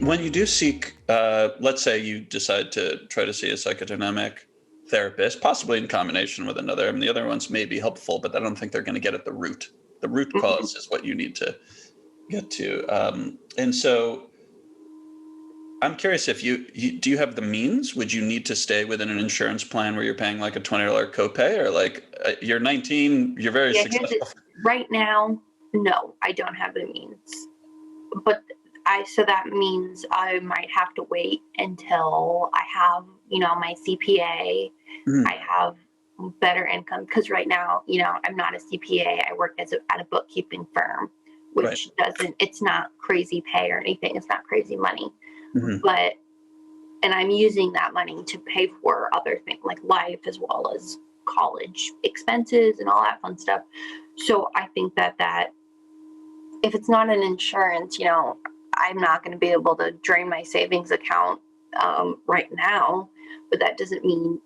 When you do seek, let's say you decide to try to see a psychodynamic therapist, possibly in combination with another. I mean, the other ones may be helpful, but I don't think they're going to get at the root. The root cause is what you need to get to. And so I'm curious if do you have the means? Would you need to stay within an insurance plan where you're paying like a $20 copay, or like you're 19, you're very successful? Right now, no, I don't have the means. But so that means I might have to wait until I have, my CPA, I have better income. Because right now, I'm not a CPA. I work at a bookkeeping firm, which it's not crazy pay or anything. It's not crazy money. And I'm using that money to pay for other things like life as well as college expenses and all that fun stuff. So I think that if it's not an insurance, I'm not going to be able to drain my savings account right now, but that doesn't mean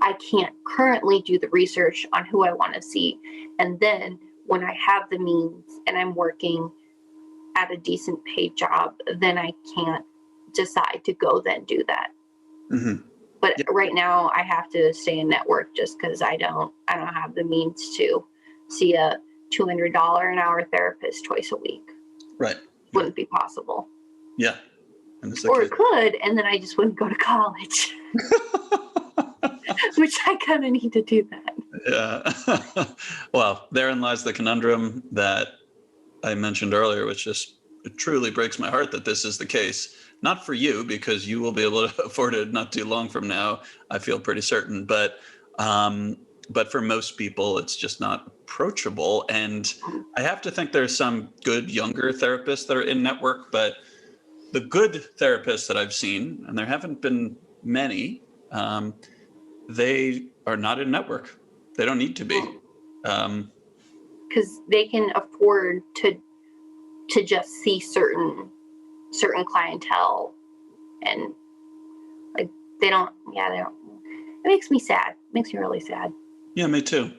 I can't currently do the research on who I want to see. And then when I have the means and I'm working at a decent paid job, then I can't decide to go then do that. But right now I have to stay in network just because I don't have the means to see a $200 an hour therapist twice a week. Right. Wouldn't be possible. Yeah. Or it could, and then I just wouldn't go to college. Which I kind of need to do that. Yeah. Well, therein lies the conundrum that I mentioned earlier, which just it truly breaks my heart that this is the case. Not for you, because you will be able to afford it not too long from now, I feel pretty certain. But for most people, it's just not approachable. And I have to think there's some good younger therapists that are in network, but the good therapists that I've seen, and there haven't been many, they are not in network. They don't need to be. Because they can afford to just see certain clientele, and like they don't. It makes me sad. It makes me really sad. Yeah, me too.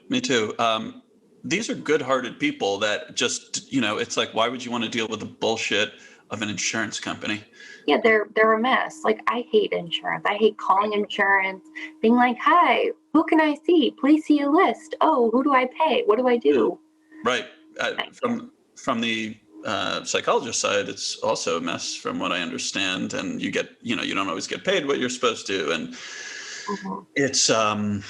These are good-hearted people that just, it's like, why would you want to deal with the bullshit of an insurance company? Yeah, they're a mess. Like, I hate insurance. I hate calling insurance, being like, hi, who can I see? Please see a list. Oh, who do I pay? What do I do? Right. From the psychologist side, it's also a mess from what I understand. And you get, you don't always get paid what you're supposed to. And it's, so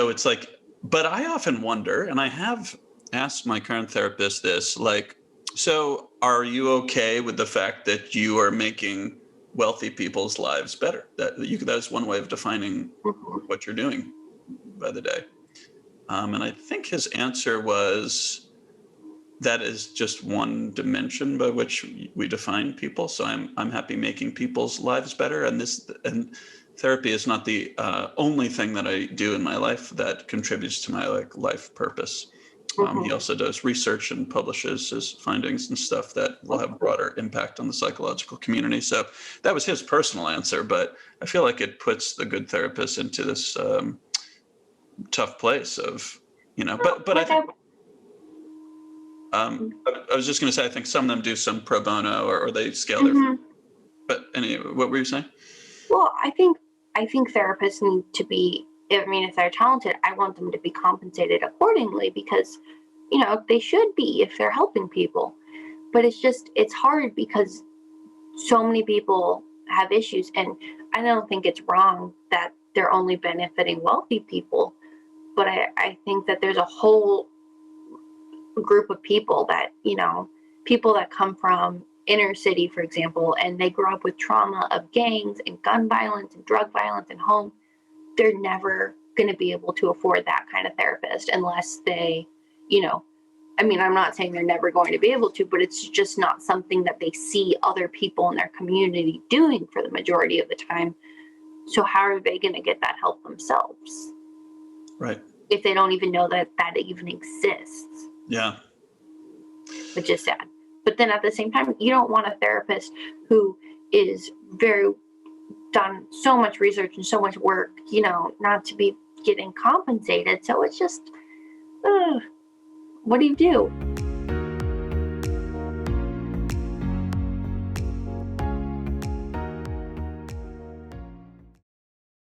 it's like, but I often wonder, and I have asked my current therapist this, like, so are you okay with the fact that you are making wealthy people's lives better? That's one way of defining what you're doing by the day. And I think his answer was, that is just one dimension by which we define people. So I'm happy making people's lives better. And therapy is not the only thing that I do in my life that contributes to my life purpose. He also does research and publishes his findings and stuff that will have broader impact on the psychological community. So that was his personal answer, but I feel like it puts the good therapist into this tough place of, but I think, I was just going to say, I think some of them do some pro bono or they scale their, but anyway, what were you saying? Well, I think therapists need to be, if they're talented, I want them to be compensated accordingly because, they should be if they're helping people. But it's hard because so many people have issues. And I don't think it's wrong that they're only benefiting wealthy people. But I think that there's a whole group of people that, people that come from inner city, for example, and they grow up with trauma of gangs and gun violence and drug violence and home. They're never going to be able to afford that kind of therapist unless they, I'm not saying they're never going to be able to, but it's just not something that they see other people in their community doing for the majority of the time. So how are they going to get that help themselves? Right. If they don't even know that even exists. Yeah. Which is sad. But then at the same time, you don't want a therapist who is done so much research and so much work, not to be getting compensated. So it's just, what do you do?